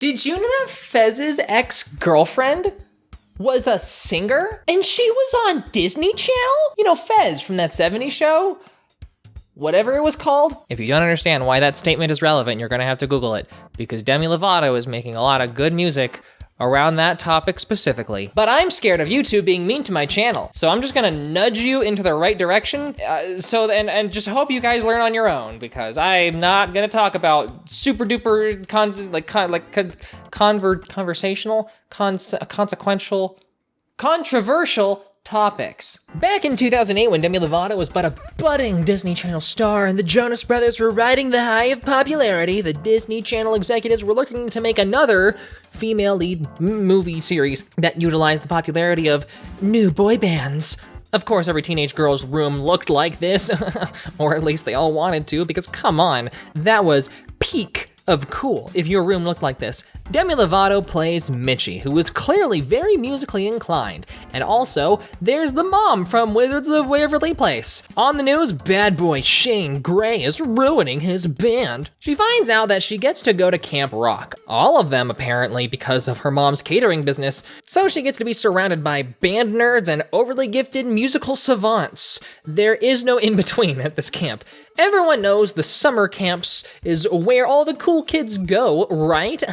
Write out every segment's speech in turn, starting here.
Did you know that Fez's ex-girlfriend was a singer? And she was on Disney Channel? You know Fez from that 70s show? Whatever it was called. If you don't understand why that statement is relevant, you're gonna have to Google it, because Demi Lovato is making a lot of good music around that topic specifically. But I'm scared of YouTube being mean to my channel, so I'm just gonna nudge you into the right direction, and just hope you guys learn on your own, because I'm not gonna talk about super duper consequential, controversial topics. Back in 2008, when Demi Lovato was but a budding Disney Channel star and the Jonas Brothers were riding the high of popularity, the Disney Channel executives were looking to make another female lead movie series that utilized the popularity of new boy bands. Of course, every teenage girl's room looked like this, or at least they all wanted to, because come on, that was peak of cool if your room looked like this. Demi Lovato plays Mitchie, who is clearly very musically inclined. And also, there's the mom from Wizards of Waverly Place. On the news, bad boy Shane Gray is ruining his band. She finds out that she gets to go to Camp Rock. All of them, apparently, because of her mom's catering business. So she gets to be surrounded by band nerds and overly gifted musical savants. There is no in-between at this camp. Everyone knows the summer camps is where all the cool kids go, right?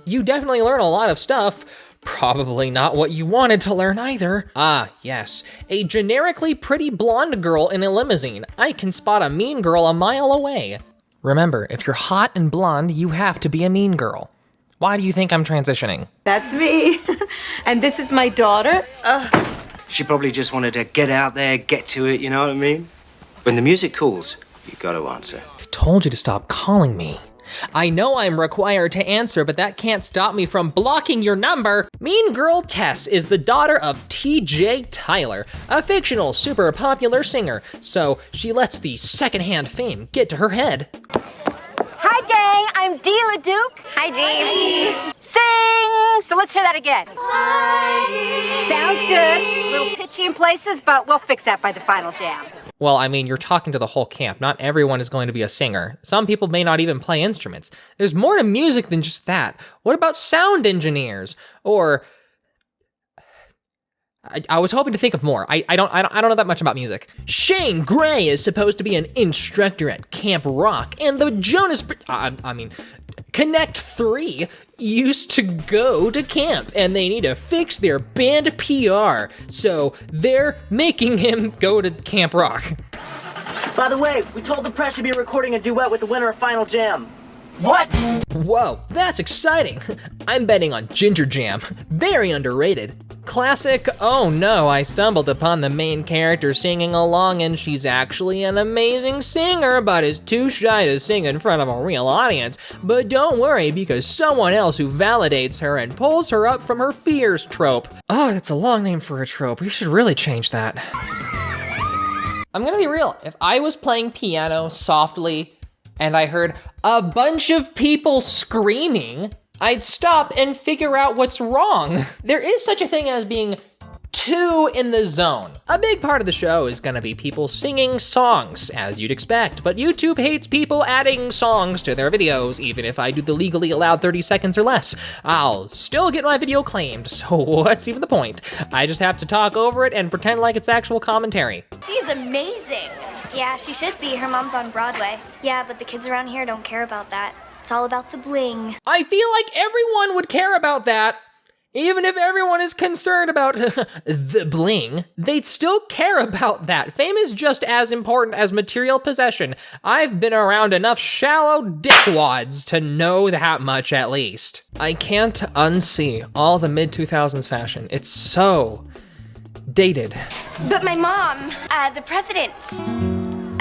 You definitely learn a lot of stuff. Probably not what you wanted to learn either. Ah, yes. A generically pretty blonde girl in a limousine. I can spot a mean girl a mile away. Remember, if you're hot and blonde, you have to be a mean girl. Why do you think I'm transitioning? That's me. And this is my daughter. She probably just wanted to get out there, get to it, you know what I mean? When the music calls, you gotta answer. I told you to stop calling me. I know I'm required to answer, but that can't stop me from blocking your number. Mean Girl Tess is the daughter of T.J. Tyler, a fictional, super popular singer, so she lets the secondhand fame get to her head. Hi, gang, I'm Dee LaDuke. Hi, Dee. Sing! So let's hear that again. Sounds good. A little pitchy in places, but we'll fix that by the final jam. Well, I mean, you're talking to the whole camp. Not everyone is going to be a singer. Some people may not even play instruments. There's more to music than just that. What about sound engineers? Or I was hoping to think of more. I don't know that much about music. Shane Gray is supposed to be an instructor at Camp Rock, and the Connect 3 used to go to camp, and they need to fix their band PR, so they're making him go to Camp Rock. By the way, we told the press you'd be recording a duet with the winner of Final Jam. What? Whoa, that's exciting. I'm betting on Ginger Jam. Very underrated. Classic, oh no, I stumbled upon the main character singing along and she's actually an amazing singer, but is too shy to sing in front of a real audience. But don't worry, because someone else who validates her and pulls her up from her fears trope. Oh, that's a long name for a trope. We should really change that. I'm gonna be real. If I was playing piano softly and I heard a bunch of people screaming, I'd stop and figure out what's wrong. There is such a thing as being too in the zone. A big part of the show is gonna be people singing songs, as you'd expect, but YouTube hates people adding songs to their videos, even if I do the legally allowed 30 seconds or less. I'll still get my video claimed, so what's even the point? I just have to talk over it and pretend like it's actual commentary. She's amazing. Yeah, she should be. Her mom's on Broadway. Yeah, but the kids around here don't care about that. It's all about the bling. I feel like everyone would care about that. Even if everyone is concerned about the bling, they'd still care about that. Fame is just as important as material possession. I've been around enough shallow dickwads to know that much at least. I can't unsee all the mid-2000s fashion. It's so dated. But my mom, the president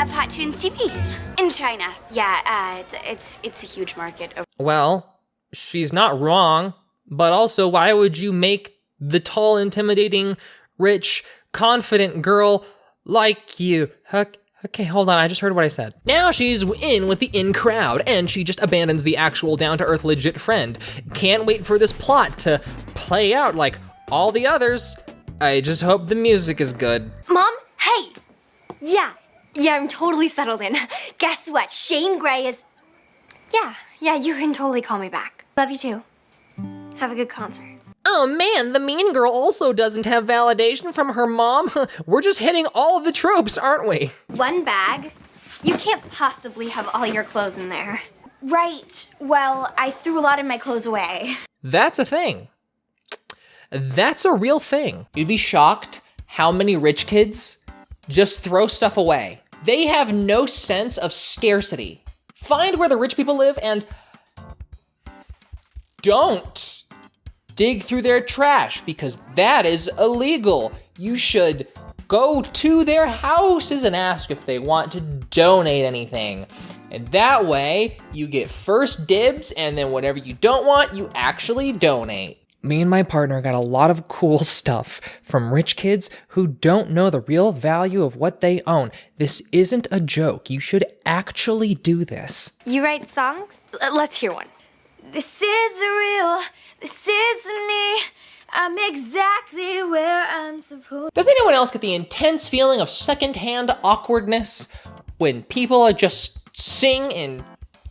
of Hot Tunes TV in China. Yeah, it's a huge market. Well, she's not wrong, but also why would you make the tall, intimidating, rich, confident girl like you? Okay, hold on, I just heard what I said. Now she's in with the in crowd, and she just abandons the actual down-to-earth legit friend. Can't wait for this plot to play out like all the others. I just hope the music is good. Mom, hey! Yeah, I'm totally settled in. Guess what? Shane Gray is... Yeah, you can totally call me back. Love you too. Have a good concert. Oh man, the mean girl also doesn't have validation from her mom. We're just hitting all of the tropes, aren't we? One bag? You can't possibly have all your clothes in there. Right. Well, I threw a lot of my clothes away. That's a thing. That's a real thing. You'd be shocked how many rich kids just throw stuff away. They have no sense of scarcity. Find where the rich people live and don't dig through their trash because that is illegal. You should go to their houses and ask if they want to donate anything. And that way you get first dibs, and then whatever you don't want, you actually donate. Me and my partner got a lot of cool stuff from rich kids who don't know the real value of what they own. This isn't a joke. You should actually do this. You write songs? Let's hear one. This is real. This is me. I'm exactly where I'm supposed. Does anyone else get the intense feeling of secondhand awkwardness when people just sing in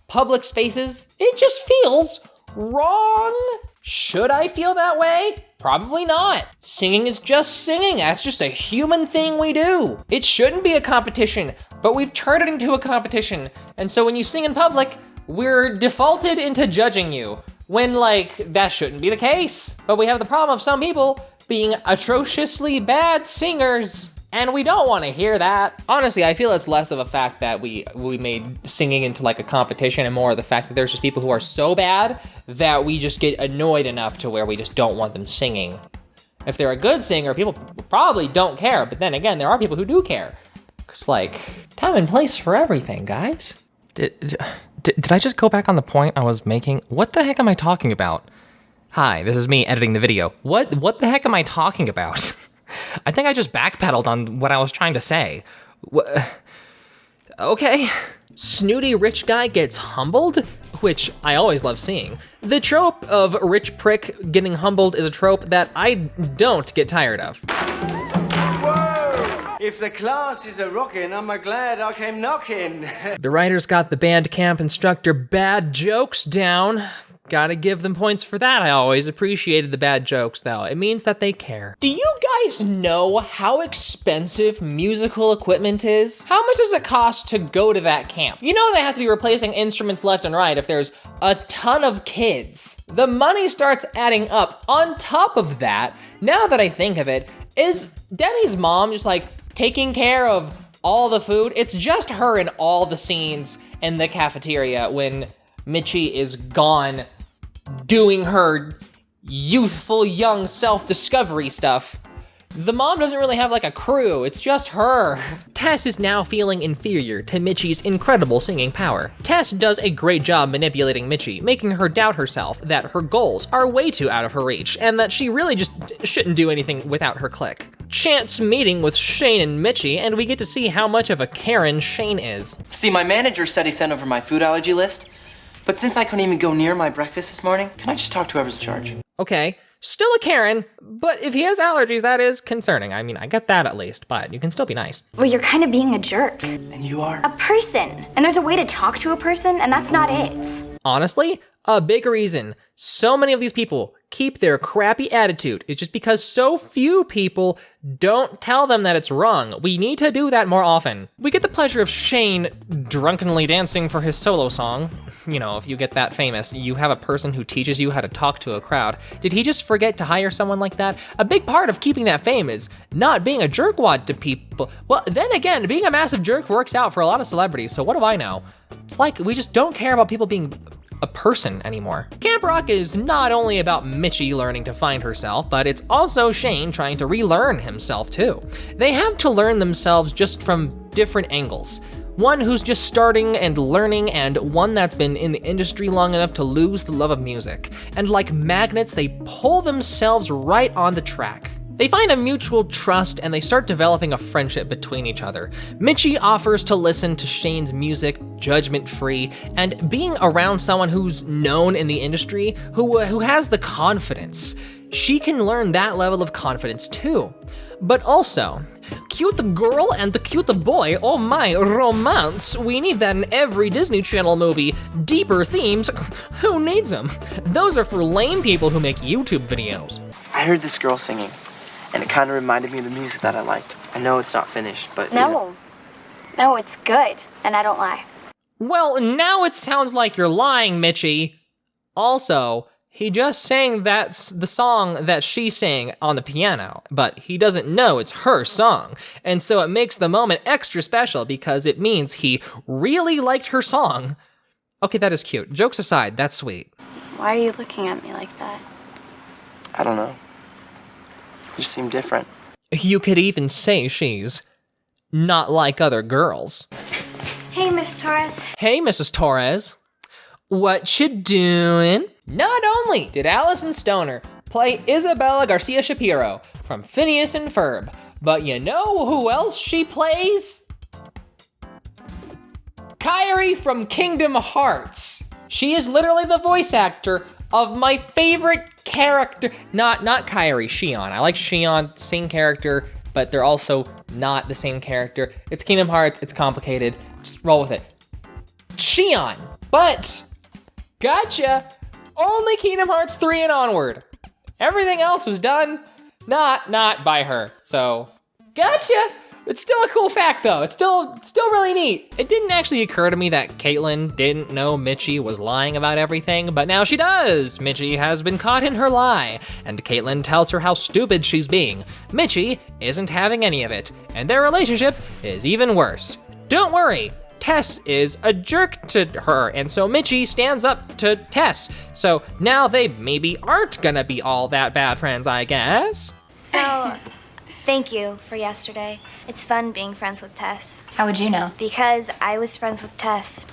public spaces? It just feels wrong. Should I feel that way? Probably not. Singing is just singing. That's just a human thing we do. It shouldn't be a competition, but we've turned it into a competition. And so when you sing in public, we're defaulted into judging you when, like, that shouldn't be the case. But we have the problem of some people being atrociously bad singers, and we don't want to hear that. Honestly, I feel it's less of a fact that we made singing into like a competition and more of the fact that there's just people who are so bad that we just get annoyed enough to where we just don't want them singing. If they're a good singer, people probably don't care, but then again, there are people who do care. Cause like, time and place for everything, guys. Did I just go back on the point I was making? What the heck am I talking about? Hi, this is me editing the video. What the heck am I talking about? I think I just backpedaled on what I was trying to say. Okay. Snooty rich guy gets humbled, which I always love seeing. The trope of rich prick getting humbled is a trope that I don't get tired of. If the class is a rockin', I'm glad I came knocking. The writers got the band camp instructor bad jokes down. Gotta give them points for that. I always appreciated the bad jokes though. It means that they care. Do you guys know how expensive musical equipment is? How much does it cost to go to that camp? You know they have to be replacing instruments left and right if there's a ton of kids. The money starts adding up. On top of that, now that I think of it, is Demi's mom just like taking care of all the food? It's just her in all the scenes in the cafeteria when Mitchie is gone doing her youthful young self-discovery stuff. The mom doesn't really have like a crew, it's just her. Tess is now feeling inferior to Mitchie's incredible singing power. Tess does a great job manipulating Mitchie, making her doubt herself that her goals are way too out of her reach and that she really just shouldn't do anything without her clique. Chance meeting with Shane and Mitchie, and we get to see how much of a Karen Shane is. See, my manager said he sent over my food allergy list, but since I couldn't even go near my breakfast this morning, can I just talk to whoever's in charge? Okay, still a Karen, but if he has allergies, that is concerning. I mean, I get that at least, but you can still be nice. Well, you're kind of being a jerk. And you are? A person. And there's a way to talk to a person, and that's not it. Honestly, a big reason so many of these people keep their crappy attitude is just because so few people don't tell them that it's wrong. We need to do that more often. We get the pleasure of Shane drunkenly dancing for his solo song. You know, if you get that famous, you have a person who teaches you how to talk to a crowd. Did he just forget to hire someone like that? A big part of keeping that fame is not being a jerkwad to people. Well, then again, being a massive jerk works out for a lot of celebrities, so what do I know? It's like we just don't care about people being a person anymore. Camp Rock is not only about Mitchie learning to find herself, but it's also Shane trying to relearn himself too. They have to learn themselves just from different angles. One who's just starting and learning, and one that's been in the industry long enough to lose the love of music. And like magnets, they pull themselves right on the track. They find a mutual trust and they start developing a friendship between each other. Mitchie offers to listen to Shane's music judgment-free, and being around someone who's known in the industry, who has the confidence. She can learn that level of confidence too. But also, cute girl and the cute boy, oh my, romance. We need that in every Disney Channel movie. Deeper themes, who needs them? Those are for lame people who make YouTube videos. I heard this girl singing, and it kind of reminded me of the music that I liked. I know it's not finished, but No, it's good, and I don't lie. Well, now it sounds like you're lying, Mitchie. Also, he just sang that's the song that she sang on the piano, but he doesn't know it's her song. And so it makes the moment extra special because it means he really liked her song. Okay, that is cute. Jokes aside, that's sweet. Why are you looking at me like that? I don't know. You just seem different. You could even say she's not like other girls. Hey, Miss Torres. Hey, Mrs. Torres. What you doing? Not only did Allison Stoner play Isabella Garcia Shapiro from Phineas and Ferb, but you know who else she plays? Kairi from Kingdom Hearts. She is literally the voice actor of my favorite character. Not Kairi, Shion. I like Shion, same character, but they're also not the same character. It's Kingdom Hearts, it's complicated. Just roll with it. Shion, but gotcha. Only Kingdom Hearts 3 and onward. Everything else was done not by her. So, gotcha. It's still a cool fact though. It's still really neat. It didn't actually occur to me that Caitlin didn't know Mitchie was lying about everything, but now she does. Mitchie has been caught in her lie, and Caitlin tells her how stupid she's being. Mitchie isn't having any of it, and their relationship is even worse. Don't worry. Tess is a jerk to her, and so Mitchie stands up to Tess. So now they maybe aren't gonna be all that bad friends, I guess. So, thank you for yesterday. It's fun being friends with Tess. How would you know? Because I was friends with Tess.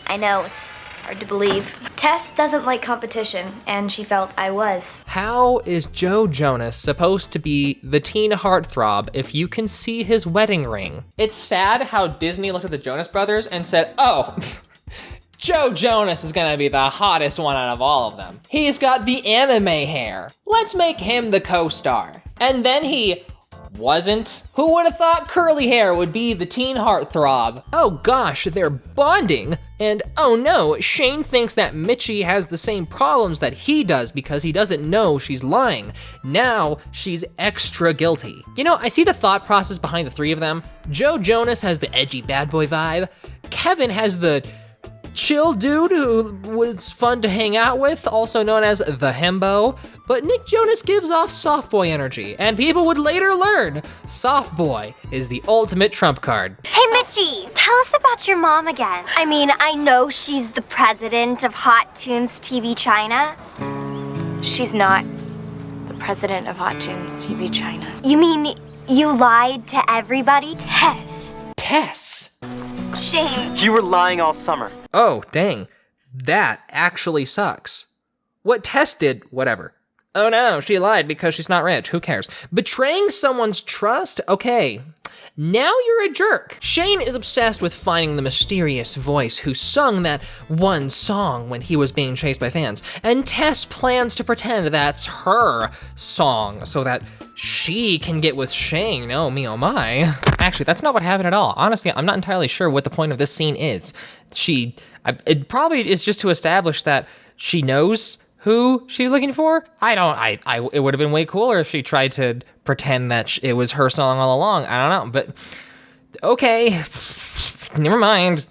I know, it's hard to believe. Tess doesn't like competition, and she felt I was. How is Joe Jonas supposed to be the teen heartthrob if you can see his wedding ring? It's sad how Disney looked at the Jonas Brothers and said, oh, Joe Jonas is gonna be the hottest one out of all of them. He's got the anime hair. Let's make him the co-star. And then he wasn't. Who would have thought curly hair would be the teen heartthrob? Oh gosh, they're bonding. And oh no, Shane thinks that Mitchie has the same problems that he does because he doesn't know she's lying. Now she's extra guilty. You know, I see the thought process behind the three of them. Joe Jonas has the edgy bad boy vibe. Kevin has the chill dude who was fun to hang out with, also known as the himbo. But Nick Jonas gives off soft boy energy, and people would later learn soft boy is the ultimate trump card. Hey, Mitchie, tell us about your mom again. I mean, I know she's the president of Hot Tunes TV China. She's not the president of Hot Tunes TV China. You mean you lied to everybody? Tess. Tess! Shane. You were lying all summer. Oh, dang. That actually sucks. What Tess did, whatever. Oh no, she lied because she's not rich. Who cares? Betraying someone's trust? Okay. Now you're a jerk. Shane is obsessed with finding the mysterious voice who sung that one song when he was being chased by fans. And Tess plans to pretend that's her song so that she can get with Shane. Oh me, oh my. Actually, that's not what happened at all. Honestly, I'm not entirely sure what the point of this scene is. It probably is just to establish that she knows who she's looking for. It would have been way cooler if she tried to pretend that it was her song all along. I don't know, but okay, never mind.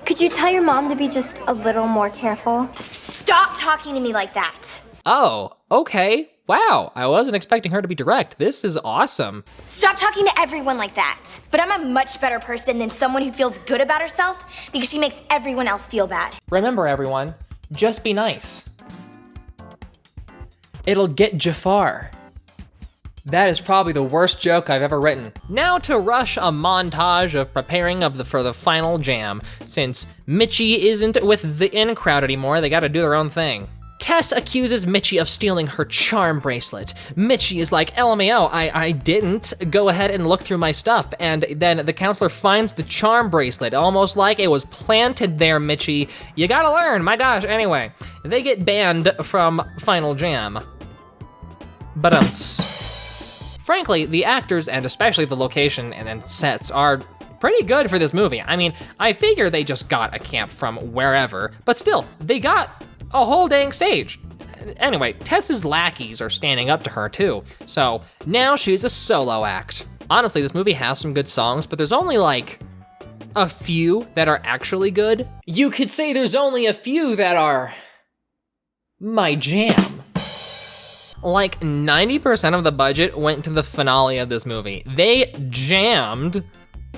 Could you tell your mom to be just a little more careful? Stop talking to me like that. Oh, okay. Wow, I wasn't expecting her to be direct. This is awesome. Stop talking to everyone like that. But I'm a much better person than someone who feels good about herself because she makes everyone else feel bad. Remember everyone, just be nice. It'll get Jafar. That is probably the worst joke I've ever written. Now to rush a montage of preparing for the final jam. Since Mitchie isn't with the in crowd anymore, they gotta do their own thing. Tess accuses Mitchie of stealing her charm bracelet. Mitchie is like, LMAO, I didn't. Go ahead and look through my stuff. And then the counselor finds the charm bracelet, almost like it was planted there, Mitchie. You gotta learn, my gosh. Anyway, they get banned from Final Jam. Frankly, the actors and especially the location and then sets are pretty good for this movie. I mean, I figure they just got a camp from wherever, but still, they got a whole dang stage. Anyway, Tess's lackeys are standing up to her too, so now she's a solo act. Honestly, this movie has some good songs, but there's only like a few that are actually good. You could say there's only a few that are my jam. Like 90% of the budget went to the finale of this movie. They jammed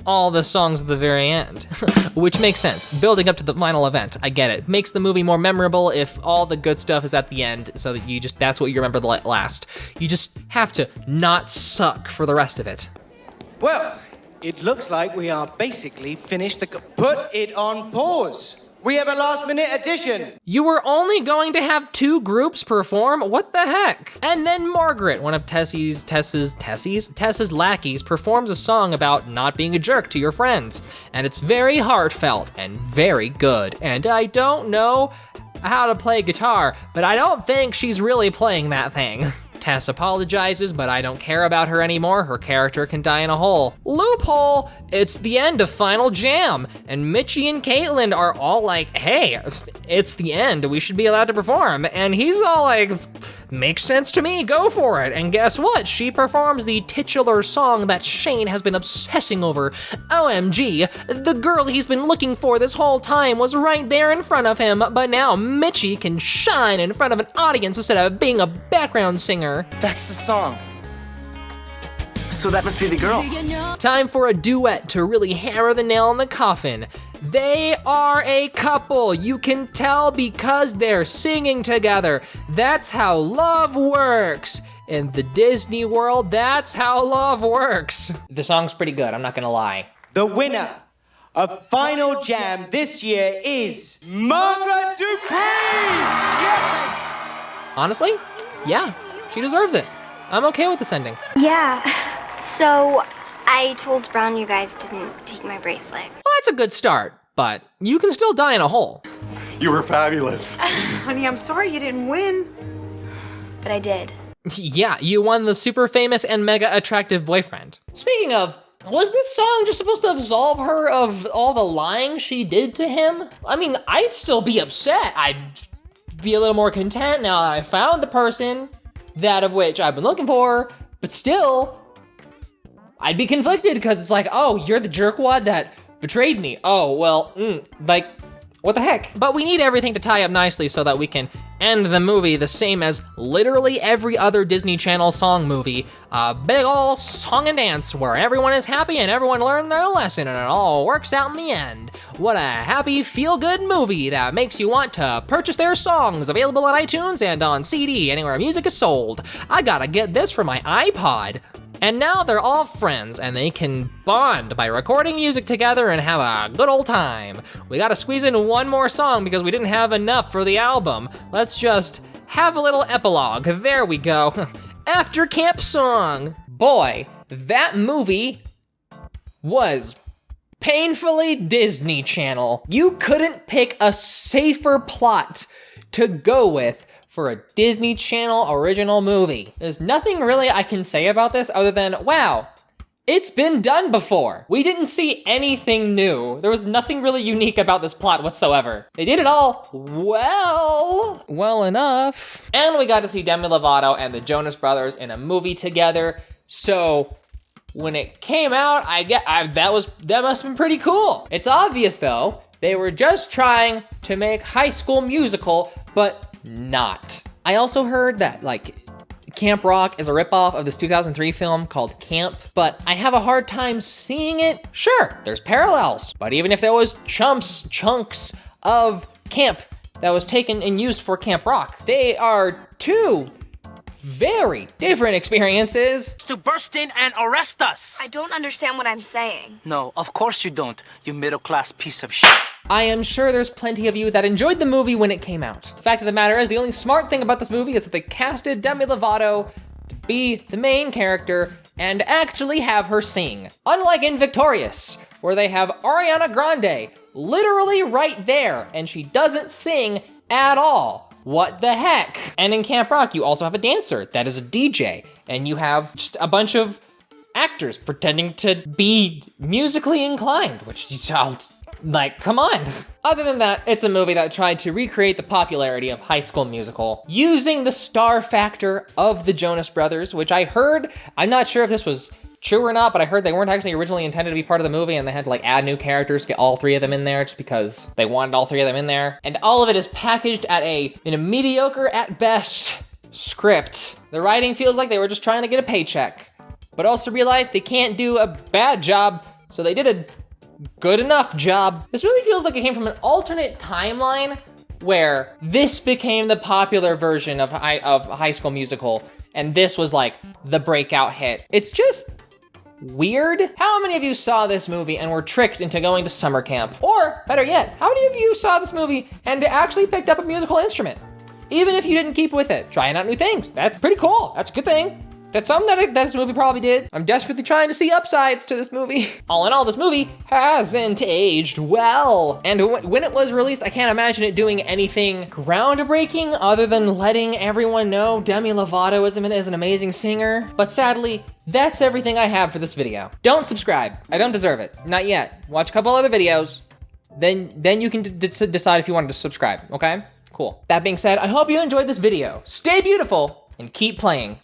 all the songs at the very end, which makes sense. Building up to the final event, I get it. Makes the movie more memorable if all the good stuff is at the end so that that's what you remember the last. You just have to not suck for the rest of it. Well, it looks like we are basically finished put it on pause. We have a last-minute addition. You were only going to have 2 groups perform? What the heck? And then Margaret, one of Tess's lackeys, performs a song about not being a jerk to your friends. And it's very heartfelt and very good. And I don't know how to play guitar, but I don't think she's really playing that thing. Tess apologizes, but I don't care about her anymore. Her character can die in a hole. Loophole! It's the end of Final Jam, and Mitchie and Caitlin are all like, hey, it's the end, we should be allowed to perform. And he's all like, makes sense to me, go for it. And guess what? She performs the titular song that Shane has been obsessing over. OMG, the girl he's been looking for this whole time was right there in front of him, but now Mitchie can shine in front of an audience instead of being a background singer. That's the song. So that must be the girl. Time for a duet to really hammer the nail in the coffin. They are a couple. You can tell because they're singing together. That's how love works. In the Disney world, that's how love works. The song's pretty good, I'm not gonna lie. The winner of Final Jam this year is Margaret Dupree! Yes! Honestly, yeah, she deserves it. I'm okay with this ending. Yeah, so I told Brown you guys didn't take my bracelet. Well, that's a good start, but you can still die in a hole. You were fabulous. Honey, I'm sorry you didn't win. But I did. Yeah, you won the super famous and mega attractive boyfriend. Speaking of, was this song just supposed to absolve her of all the lying she did to him? I mean, I'd still be upset. I'd be a little more content now that I found the person, that of which I've been looking for, but still, I'd be conflicted because it's like, oh, you're the jerkwad that betrayed me. Oh, well, like, what the heck? But we need everything to tie up nicely so that we can end the movie the same as literally every other Disney Channel song movie. A big ol' song and dance where everyone is happy and everyone learned their lesson and it all works out in the end. What a happy, feel-good movie that makes you want to purchase their songs, available on iTunes and on CD, anywhere music is sold. I gotta get this for my iPod. And now they're all friends and they can bond by recording music together and have a good old time. We gotta squeeze in one more song because we didn't have enough for the album. Let's just have a little epilogue. There we go. After Camp Song. Boy, that movie was painfully Disney Channel. You couldn't pick a safer plot to go with for a Disney Channel original movie. There's nothing really I can say about this other than, wow, it's been done before. We didn't see anything new. There was nothing really unique about this plot whatsoever. They did it all well enough. And we got to see Demi Lovato and the Jonas Brothers in a movie together. So when it came out, that must have been pretty cool. It's obvious though, they were just trying to make High School Musical, but not. I also heard that like Camp Rock is a ripoff of this 2003 film called Camp, but I have a hard time seeing it. Sure, there's parallels, but even if there was chunks of Camp that was taken and used for Camp Rock, they are two very different experiences. To burst in and arrest us. I don't understand what I'm saying. No, of course you don't, you middle-class piece of shit. I am sure there's plenty of you that enjoyed the movie when it came out. The fact of the matter is, the only smart thing about this movie is that they casted Demi Lovato to be the main character and actually have her sing. Unlike in Victorious, where they have Ariana Grande literally right there, and she doesn't sing at all. What the heck? And in Camp Rock, you also have a dancer that is a DJ, and you have just a bunch of actors pretending to be musically inclined, which sounds like, come on. Other than that, it's a movie that tried to recreate the popularity of High School Musical using the star factor of the Jonas Brothers, which I heard, I'm not sure if this was true or not, but I heard they weren't actually originally intended to be part of the movie and they had to like add new characters, get all three of them in there just because they wanted all three of them in there. And all of it is packaged in a mediocre at best script. The writing feels like they were just trying to get a paycheck, but also realized they can't do a bad job, so they did a good enough job. This really feels like it came from an alternate timeline where this became the popular version of High School Musical, and this was like the breakout hit. It's just weird. How many of you saw this movie and were tricked into going to summer camp? Or better yet, how many of you saw this movie and actually picked up a musical instrument? Even if you didn't keep with it, trying out new things. That's pretty cool. That's a good thing. That's something that this movie probably did. I'm desperately trying to see upsides to this movie. All in all, this movie hasn't aged well. And when it was released, I can't imagine it doing anything groundbreaking other than letting everyone know Demi Lovato is an amazing singer. But sadly, that's everything I have for this video. Don't subscribe. I don't deserve it. Not yet. Watch a couple other videos. Then you can decide if you want to subscribe, okay? Cool. That being said, I hope you enjoyed this video. Stay beautiful and keep playing.